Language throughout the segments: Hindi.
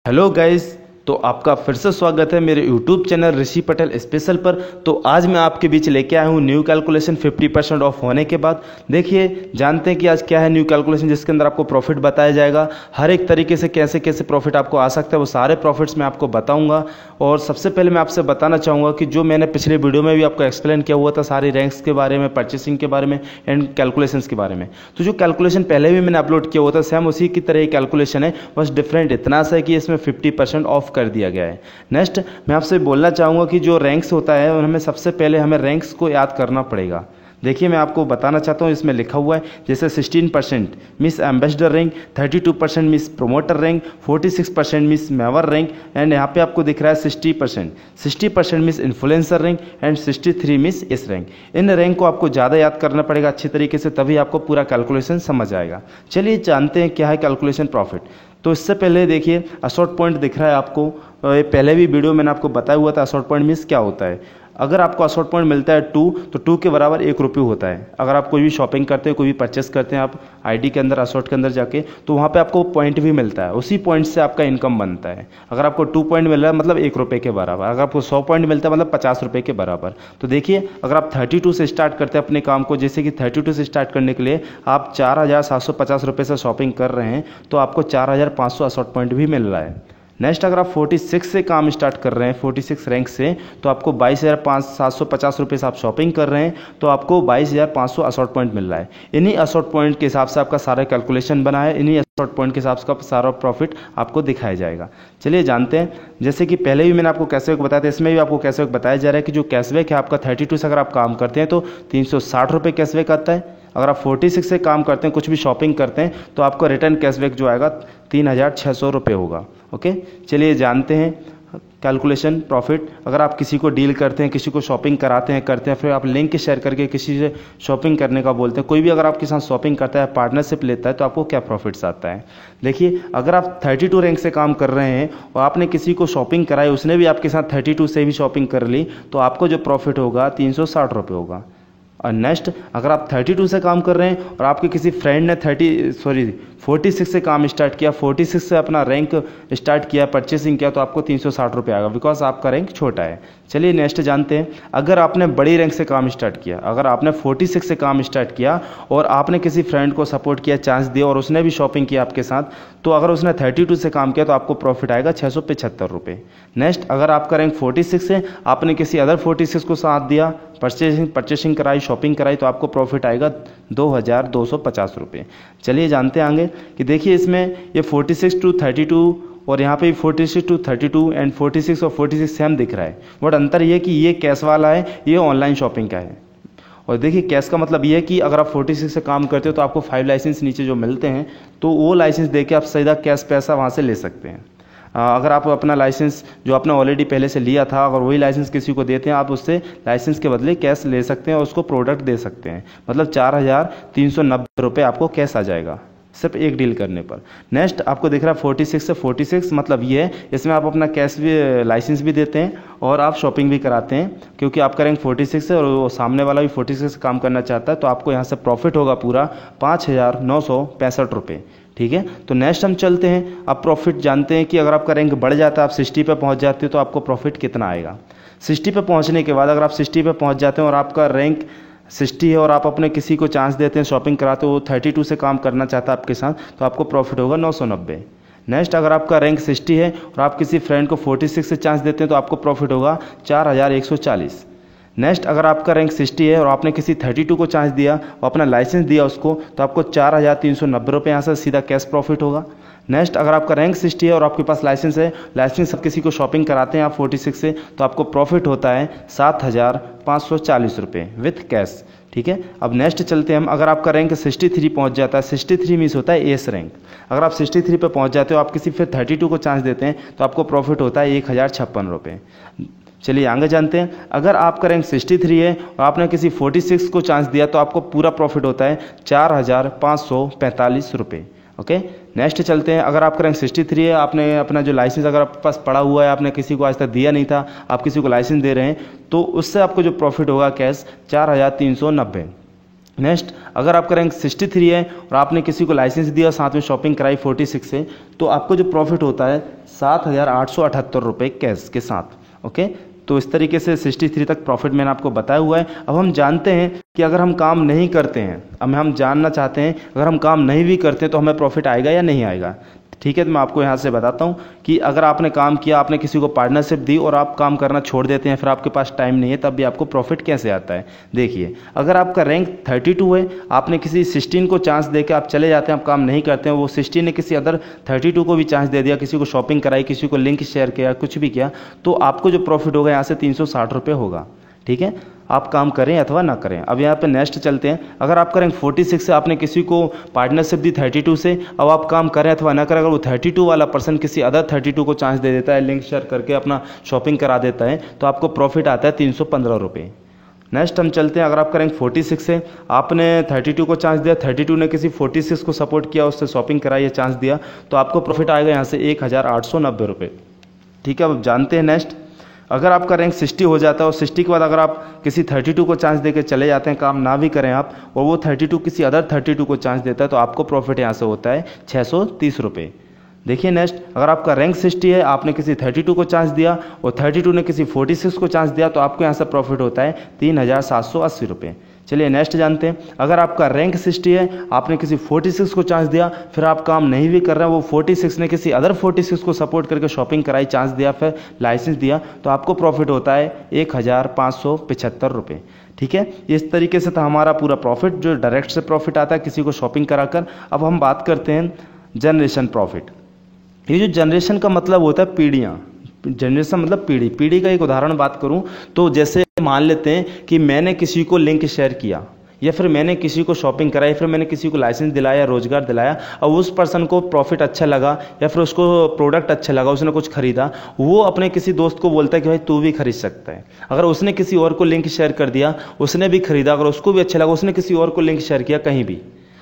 Hello guys. तो आपका फिर से स्वागत है मेरे यूट्यूब चैनल ऋषि पटेल स्पेशल पर। तो आज मैं आपके बीच लेके आया हूँ न्यू कैलकुलेशन 50% ऑफ होने के बाद। देखिए, जानते हैं कि आज क्या है न्यू कैलकुलेशन, जिसके अंदर आपको प्रॉफिट बताया जाएगा। हर एक तरीके से कैसे कैसे प्रॉफिट आपको आ सकता है वो सारे प्रॉफिट्स मैं आपको बताऊँगा। और सबसे पहले मैं आपसे बताना चाहूँगा कि जो मैंने पिछले वीडियो में भी आपको एक्सप्लेन किया हुआ था सारी रैंक्स के बारे में, परचेसिंग के बारे में एंड कैलकुलेशंस के बारे में, तो जो कैलकुलेशन पहले भी मैंने अपलोड किया हुआ था सेम उसी की तरह कैलकुलेशन है, बस डिफरेंट इतना सा है कि इसमें 50% ऑफ कर दिया गया है। नेक्स्ट मैं आपसे बोलना चाहूँगा कि जो रैंक्स होता है उनमें सबसे पहले हमें रैंक्स को याद करना पड़ेगा। देखिए, मैं आपको बताना चाहता हूँ, इसमें लिखा हुआ है जैसे 16% miss ambassador rank, 32% miss promoter rank, 46% miss maven rank and यहाँ पे आपको दिख रहा है 60% miss influencer rank and 63 miss इस रैंक। इन रैंक को आपको ज़्यादा याद करना पड़ेगा अच्छी तरीके से, तभी आपको पूरा कैलकुलेशन समझ आएगा। चलिए जानते हैं क्या है कैलकुलेशन प्रॉफिट। तो इससे पहले देखिए, असॉर्ट पॉइंट दिख रहा है आपको, पहले भी वीडियो मैंने आपको बताया हुआ था असॉर्ट पॉइंट मीन्स क्या होता है। अगर आपको असॉर्ट पॉइंट मिलता है 2 तो 2 के बराबर 1 रुपये होता है। अगर आप कोई भी शॉपिंग करते हैं, कोई भी परचेस करते हैं आप आईडी के अंदर, असॉर्ट के अंदर जाके, तो वहाँ पे आपको पॉइंट भी मिलता है, उसी पॉइंट से आपका इनकम बनता है। अगर आपको 2 पॉइंट मिल रहा है मतलब 1 रुपये के बराबर, अगर आपको 100 पॉइंट मिलता है मतलब 50 रुपये के बराबर। तो देखिए, अगर आप 32 से स्टार्ट करते हैं अपने काम को, जैसे कि 32 से स्टार्ट करने के लिए आप 4750 रुपये से शॉपिंग कर रहे हैं, तो आपको 4500 असॉर्ट पॉइंट भी मिल रहा है। नेक्स्ट अगर आप 46 से काम स्टार्ट कर रहे हैं, 46 रैंक से, तो आपको 22,750 रुपये से आप शॉपिंग कर रहे हैं, तो आपको 22,500 असॉर्ट पॉइंट मिल रहा है। इन्हीं असॉर्ट पॉइंट के हिसाब से आपका सारा कैलकुलेशन बना है, इन्हीं असॉर्ट पॉइंट के हिसाब से सारा प्रॉफिट आपको दिखाया जाएगा। चलिए जानते हैं, जैसे कि पहले भी मैंने आपको कैशबैक बताया था, इसमें भी आपको कैशबैक बताया जा रहा है कि जो कैशबैक है आपका 32 से अगर आप काम करते हैं तो 360 रुपये कैशबैक आता है। अगर आप 46 से काम करते हैं, कुछ भी शॉपिंग करते हैं, तो आपको रिटर्न कैशबैक जो आएगा 3600 रुपये होगा। ओके, चलिए जानते हैं कैलकुलेशन प्रॉफिट। अगर आप किसी को डील करते हैं, किसी को शॉपिंग कराते हैं, फिर आप लिंक शेयर करके किसी से शॉपिंग करने का बोलते हैं, कोई भी अगर आपके साथ शॉपिंग करता है, पार्टनरशिप लेता है, तो आपको क्या प्रॉफिट्स आता है। देखिए, अगर आप 32 रैंक से काम कर रहे हैं और आपने किसी को शॉपिंग कराई, उसने भी आपके साथ 32 से भी शॉपिंग कर ली, तो आपको जो प्रॉफिट होगा 360 रुपये होगा। और नेक्स्ट अगर आप 32 से काम कर रहे हैं और आपके किसी फ्रेंड ने 46 से काम स्टार्ट किया, 46 से अपना रैंक स्टार्ट किया, परचेसिंग किया, तो आपको 360 रुपये आएगा, बिकॉज आपका रैंक छोटा है। चलिए नेक्स्ट जानते हैं, अगर आपने बड़ी रैंक से काम स्टार्ट किया, अगर आपने 46 से काम स्टार्ट किया और आपने किसी फ्रेंड को सपोर्ट किया, चांस दिया और उसने भी शॉपिंग किया आपके साथ, तो अगर उसने 32 से काम किया तो आपको प्रॉफिट आएगा 675 रुपये। नेक्स्ट अगर आपका रैंक 46 है, आपने किसी अदर 46 को साथ दिया, परचेसिंग कराई, शॉपिंग कराई, तो आपको प्रॉफिट आएगा 2250 रुपये। चलिए जानते हैं आगे कि देखिए, इसमें ये 46 to 32 और यहाँ पे 46 to 32 एंड 46 और 46 सेम दिख रहा है, बट अंतर ये कि ये कैश वाला है, ये ऑनलाइन शॉपिंग का है। और देखिए, कैश का मतलब ये है कि अगर आप 46 से काम करते हो तो आपको 5 लाइसेंस नीचे जो मिलते हैं, तो वो लाइसेंस दे के आप सीधा कैश पैसा वहाँ से ले सकते हैं। अगर आप अपना लाइसेंस जो आपने ऑलरेडी पहले से लिया था, अगर वही लाइसेंस किसी को देते हैं, आप उससे लाइसेंस के बदले कैश ले सकते हैं और उसको प्रोडक्ट दे सकते हैं, मतलब 4390 रुपये आपको कैश आ जाएगा सिर्फ एक डील करने पर। नेक्स्ट आपको दिख रहा है 46 से 46, मतलब ये है, इसमें आप अपना कैश भी, लाइसेंस भी देते हैं और आप शॉपिंग भी कराते हैं, क्योंकि आपका रैंक 46 है और वो सामने वाला भी 46 से काम करना चाहता है, तो आपको यहाँ से प्रॉफिट होगा पूरा 5965 रुपये। ठीक है, तो नेक्स्ट हम चलते हैं, अब प्रॉफिट जानते हैं कि अगर आपका रैंक बढ़ जाता है, आप 60 पे पहुंच जाते हो, तो आपको प्रॉफिट कितना आएगा। 60 पे पहुंचने के बाद अगर आप 60 पे पहुंच जाते हैं और आपका रैंक 60 है और आप अपने किसी को चांस देते हैं, शॉपिंग कराते हो, वो 32 से काम करना चाहता है आपके साथ, तो आपको प्रॉफिट होगा 990। नेक्स्ट अगर आपका रैंक 60 है और आप किसी फ्रेंड को 46 से चांस देते हैं, तो आपको प्रॉफिट होगा 4140। नेक्स्ट अगर आपका रैंक 60 है और आपने किसी 32 को चांस दिया और अपना लाइसेंस दिया उसको, तो आपको 4390 रुपये यहाँ से सीधा कैश प्रॉफिट होगा। नेक्स्ट अगर आपका रैंक 60 है और आपके पास लाइसेंस है, लाइसेंस सब किसी को शॉपिंग कराते हैं आप 46 से, तो आपको प्रॉफिट होता है 7540 रुपये विथ कैश। ठीक है, अब नेक्स्ट चलते हैं हम, अगर आपका रैंक 63 पहुंच जाता है, 63 मीन्स होता है एस रैंक, अगर आप 63 पे पहुंच जाते हो, आप किसी फिर 32 को चांस देते हैं, तो आपको प्रॉफिट होता है 1056 रुपये। चलिए आगे जानते हैं, अगर आपका रैंक 63 है और आपने किसी 46 को चांस दिया, तो आपको पूरा प्रॉफिट होता है 4545 रुपये। ओके, नेक्स्ट चलते हैं, अगर आपका रैंक 63 है, आपने अपना जो लाइसेंस अगर आपके पास पड़ा हुआ है, आपने किसी को आज तक दिया नहीं था, आप किसी को लाइसेंस दे रहे हैं, तो उससे आपको जो प्रॉफिट होगा कैश 4390। नेक्स्ट, अगर आपका रैंक 63 है और आपने किसी को लाइसेंस दिया साथ में शॉपिंग कराई 46 से, तो आपको जो प्रॉफिट होता है 7,878 रुपये कैश के साथ। ओके, तो इस तरीके से 63 तक प्रॉफिट मैंने आपको बताया हुआ है। अब हम जानते हैं कि अगर हम काम नहीं करते हैं, अब हम जानना चाहते हैं अगर हम काम नहीं भी करते हैं तो हमें प्रॉफिट आएगा या नहीं आएगा। ठीक है, तो मैं आपको यहाँ से बताता हूँ कि अगर आपने काम किया, आपने किसी को पार्टनरशिप दी और आप काम करना छोड़ देते हैं, फिर आपके पास टाइम नहीं है, तब भी आपको प्रॉफिट कैसे आता है। देखिए, अगर आपका रैंक 32 है, आपने किसी 16 को चांस दे के आप चले जाते हैं, आप काम नहीं करते हैं, वो 16 ने किसी अदर 32 को भी चांस दे दिया, किसी को शॉपिंग कराई, किसी को लिंक शेयर किया, कुछ भी किया, तो आपको जो प्रॉफिट होगा यहाँ से 360 रुपये होगा। ठीक है, आप काम करें अथवा ना करें। अब यहाँ पे नेक्स्ट चलते हैं। अगर आपका रैंक 46 से, आपने किसी को पार्टनरशिप दी 32 से, अब आप काम करें अथवा ना करें, अगर वो 32 वाला पर्सन किसी अदर 32 को चांस दे देता है, लिंक शेयर करके अपना शॉपिंग करा देता है, तो आपको प्रॉफिट आता है 315 रुपये। नेक्स्ट हम चलते हैं। अगर आपका रैंक 46 है, आपने 32 को चांस दिया, 32 ने किसी 46 को सपोर्ट किया, उससे शॉपिंग कराई या चांस दिया, तो आपको प्रॉफिट आएगा यहाँ से 1,890 रुपये। ठीक है, अब जानते हैं नेक्स्ट। अगर आपका रैंक 60 हो जाता है और 60 के बाद अगर आप किसी 32 को चांस देकर चले जाते हैं, काम ना भी करें आप, और वो 32 किसी अदर 32 को चांस देता है, तो आपको प्रॉफिट यहाँ से होता है 630 रुपये। देखिए नेक्स्ट, अगर आपका रैंक 60 है, आपने किसी 32 को चांस दिया और 32 ने किसी 46 को चांस दिया, तो आपको यहाँ से प्रॉफिट होता है 3,780 रुपये। चलिए नेक्स्ट जानते हैं। अगर आपका रैंक 60 है, आपने किसी 46 को चांस दिया, फिर आप काम नहीं भी कर रहे हैं, वो 46 ने किसी अदर 46 को सपोर्ट करके शॉपिंग कराई, चांस दिया, फिर लाइसेंस दिया, तो आपको प्रॉफिट होता है 1,575 रुपये। ठीक है, इस तरीके से था हमारा पूरा प्रॉफिट, जो डायरेक्ट से प्रॉफिट आता है किसी को शॉपिंग कराकर। अब हम बात करते हैं जनरेशन प्रॉफिट। ये जो जनरेशन का मतलब होता है पीढ़ियाँ, जनरेशन मतलब पीढ़ी। पीढ़ी का एक उदाहरण बात करूं तो जैसे मान लेते हैं कि मैंने किसी को लिंक शेयर किया, या फिर मैंने किसी को शॉपिंग कराई, फिर मैंने किसी को लाइसेंस दिलाया, रोजगार दिलाया, और उस पर्सन को प्रॉफिट अच्छा लगा या फिर उसको प्रोडक्ट अच्छा लगा, उसने कुछ खरीदा, वो अपने किसी दोस्त को बोलता है कि भाई तू भी खरीद सकता है। अगर उसने किसी और को लिंक शेयर कर दिया, उसने भी खरीदा, अगर उसको भी अच्छा लगा, उसने किसी और को लिंक शेयर किया कहीं भी।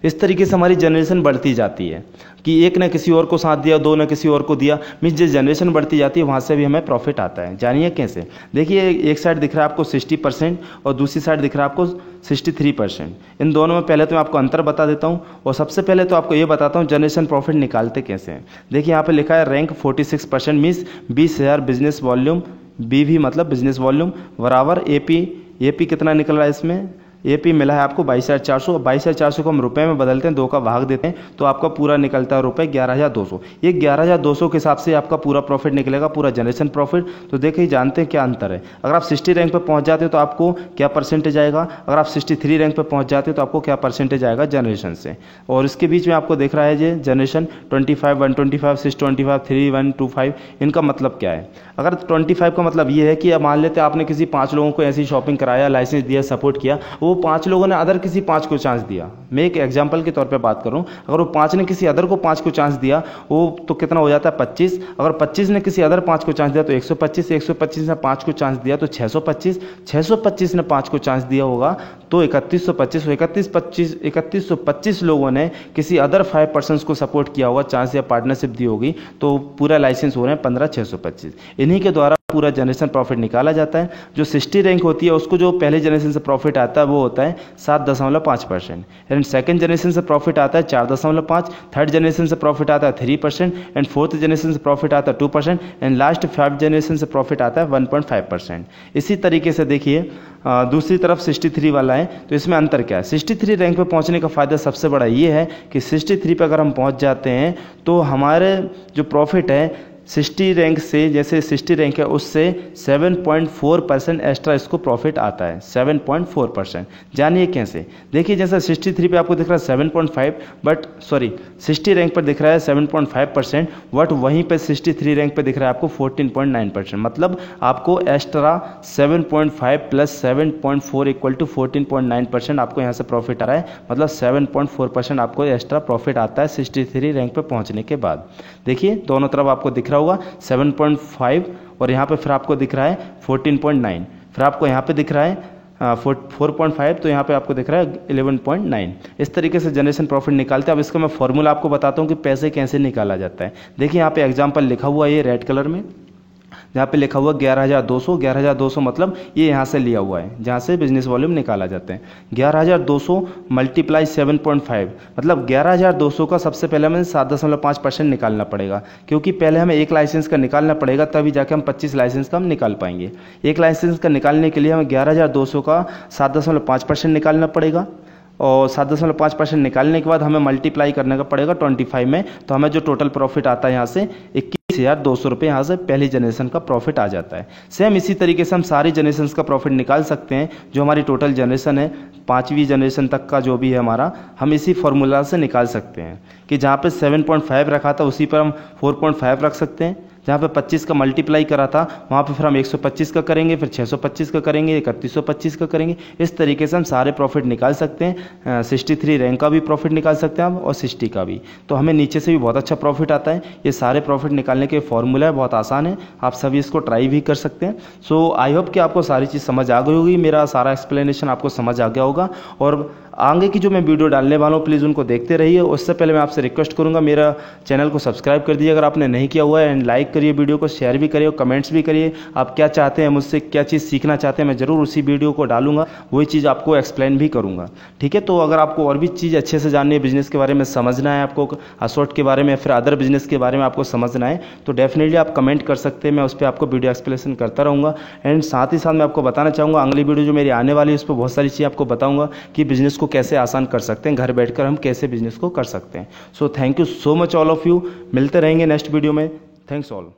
इस तरीके से हमारी जनरेशन बढ़ती जाती है कि एक ने किसी और को साथ दिया, दो ने किसी और को दिया, मीन्स जो जनरेशन बढ़ती जाती है वहाँ से भी हमें प्रॉफिट आता है। जानिए कैसे। देखिए, एक साइड दिख रहा है आपको 60% और दूसरी साइड दिख रहा है आपको 63%। इन दोनों में पहले तो मैं आपको अंतर बता देता हूँ, और सबसे पहले तो आपको ये बताता हूँ जनरेशन प्रॉफिट निकालते कैसे हैं। देखिए यहाँ पे लिखा है rank 46% means 20,000 business volume, BV मतलब बिजनेस वॉल्यूम बराबर AP कितना निकल रहा है इसमें, AP मिला है आपको 22,400। 22,400 को हम रुपए में बदलते हैं, 2 का भाग देते हैं, तो आपका पूरा निकलता है रुपए 11,200। ये 11,200 के हिसाब से आपका पूरा प्रॉफिट निकलेगा, पूरा जनरेशन प्रॉफिट। तो देखिए, जानते हैं क्या अंतर है। अगर आप 60 रैंक पे पहुंच जाते हो तो आपको क्या परसेंटेज आएगा, अगर आप 63 रैंक पे पहुंच जाते हो तो आपको क्या परसेंटेज आएगा जनरेशन से। और इसके बीच में आपको देख रहा है ये जनरेशन 25, 125, 625, 3125, इनका मतलब क्या है। अगर 25 का मतलब ये है कि अब मान लेते हैं आपने किसी 5 लोगों को ऐसी शॉपिंग कराया, लाइसेंस दिया, सपोर्ट किया, वो 5 लोगों ने अदर किसी 5 को चांस दिया। मैं एक एग्जांपल के तौर पे बात करूं, अगर वो 5 ने किसी अदर को 5 को चांस दिया, वो तो कितना हो जाता है 25। अगर 25 ने किसी अदर 5 को चांस दिया तो 125, 125 ने 5 को चांस दिया तो 625, 625 ने 5 को चांस दिया होगा तो 3125, 3125 लोगों ने किसी अदर 5 पर्सन्स को सपोर्ट किया होगा, चांस या पार्टनरशिप दी होगी, तो पूरा लाइसेंस हो रहे हैं 15,625। इन्हीं के द्वारा पूरा जनरेशन प्रॉफिट निकाला जाता है। जो 60 रैंक होती है उसको जो पहले जनरेशन से प्रॉफिट आता है वो होता है 7.5%, एंड सेकंड जनरेशन से प्रॉफिट आता है 4.5%, थर्ड जनरेशन से प्रॉफिट आता है 3%, एंड फोर्थ जनरेशन से प्रॉफिट आता है 2%, एंड लास्ट 5th जनरेशन से प्रॉफिट आता है 1.5%। इसी तरीके से देखिए दूसरी तरफ 63 वाला है, तो इसमें अंतर क्या है। 63 रैंक पे पहुंचने का फ़ायदा सबसे बड़ा ये है कि 63 पे अगर हम पहुंच जाते हैं तो हमारे जो प्रॉफिट है 60 रैंक से, जैसे 60 रैंक है उससे 7.4% एक्स्ट्रा इसको प्रॉफिट आता है, 7.4%। जानिए कैसे। देखिए, जैसा 63 पे आपको दिख रहा है 7.5, बट सॉरी 60 रैंक पर दिख रहा है 7.5%, बट वहीं पे 63 रैंक पे दिख रहा है आपको 14.9%। मतलब आपको एक्स्ट्रा 7.5 प्लस 7.4 इक्वल टू 14.9% आपको यहाँ से प्रॉफिट आ रहा है। मतलब 7.4% आपको एक्स्ट्रा प्रॉफिट आता है 63 रैंक पे पहुँचने के बाद। देखिए, दोनों तरफ आपको दिख रहा होगा 7.5, और यहाँ पे फिर आपको दिख रहा है 14.9, फिर आपको यहाँ पे दिख रहा है 4.5, तो यहाँ पे आपको दिख रहा है 11.9। इस तरीके से जनरेशन प्रॉफिट निकालते हैं। अब इसका मैं फॉर्मूला आपको बताता हूँ कि पैसे कैसे निकाला जाता है। देखिए, यहाँ पे एग्जाम्पल लिखा हुआ है ये रेड कलर में। जहाँ पे लिखा हुआ 11,200, 11,200 मतलब ये यहाँ से लिया हुआ है जहाँ से बिजनेस वॉल्यूम निकाला जाता है। 11,200 मल्टीप्लाई 7.5 मतलब 11,200 का सबसे पहले हमें 7.5% निकालना पड़ेगा, क्योंकि पहले हमें एक लाइसेंस का निकालना पड़ेगा, तभी जाके हम 25 लाइसेंस का हम निकाल पाएंगे। एक लाइसेंस का निकालने के लिए हमें 11,200 का 7.5% निकालना पड़ेगा, और 7.5% निकालने के बाद हमें मल्टीप्लाई करने का पड़ेगा 25 में, तो हमें जो टोटल प्रॉफिट आता है यहाँ से 21,200 रुपये यहाँ से पहली जनरेशन का प्रॉफिट आ जाता है। सेम इसी तरीके से हम सारी जनरेशन का प्रॉफिट निकाल सकते हैं। जो हमारी टोटल जनरेशन है 5वीं जनरेशन तक का जो भी है हमारा, हम इसी फॉर्मूला से निकाल सकते हैं कि जहाँ पे 7.5 रखा था उसी पर हम 4.5 रख सकते हैं। जहाँ पे 25 का मल्टीप्लाई करा था वहाँ पे फिर हम 125 का करेंगे, फिर 625 का करेंगे, 3125 का करेंगे। इस तरीके से हम सारे प्रॉफिट निकाल सकते हैं। 63 रैंक का भी प्रॉफिट निकाल सकते हैं हम, और 60 का भी। तो हमें नीचे से भी बहुत अच्छा प्रॉफिट आता है। ये सारे प्रॉफिट निकालने के फॉर्मूला है, बहुत आसान है, आप सभी इसको ट्राई भी कर सकते हैं। सो आई होप कि आपको सारी चीज़ समझ आ गई होगी, मेरा सारा एक्सप्लेनेशन आपको समझ आ गया होगा। और आगे की जो मैं वीडियो डालने वाला हूँ प्लीज़ उनको देखते रहिए। उससे पहले मैं आपसे रिक्वेस्ट करूँगा, मेरा चैनल को सब्सक्राइब कर दीजिए अगर आपने नहीं किया हुआ है, एंड लाइक करिए वीडियो को, शेयर भी करिए और कमेंट्स भी करिए। आप क्या चाहते हैं मुझसे, क्या चीज़ सीखना चाहते हैं, मैं ज़रूर उसी वीडियो को डालूंगा, वही चीज़ आपको एक्सप्लेन भी करूँगा। ठीक है, तो अगर आपको और भी चीज़ अच्छे से जाननी है, बिजनेस के बारे में समझना है, आपको असोट के बारे में, फिर अदर बिजनेस के बारे में आपको समझना है, तो डेफिनेटली आप कमेंट कर सकते हैं। मैं उस पर आपको वीडियो एक्सप्लेनेशन करता रहूँगा। एंड साथ ही साथ मैं आपको बताना चाहूँगा, अगली वीडियो जो मेरी आने वाली है उस पर बहुत सारी चीज़ें आपको बताऊँगा कि बिजनेस को कैसे आसान कर सकते हैं, घर बैठकर हम कैसे बिजनेस को कर सकते हैं। So thank you so much all of you. मिलते रहेंगे नेक्स्ट वीडियो में। Thanks all.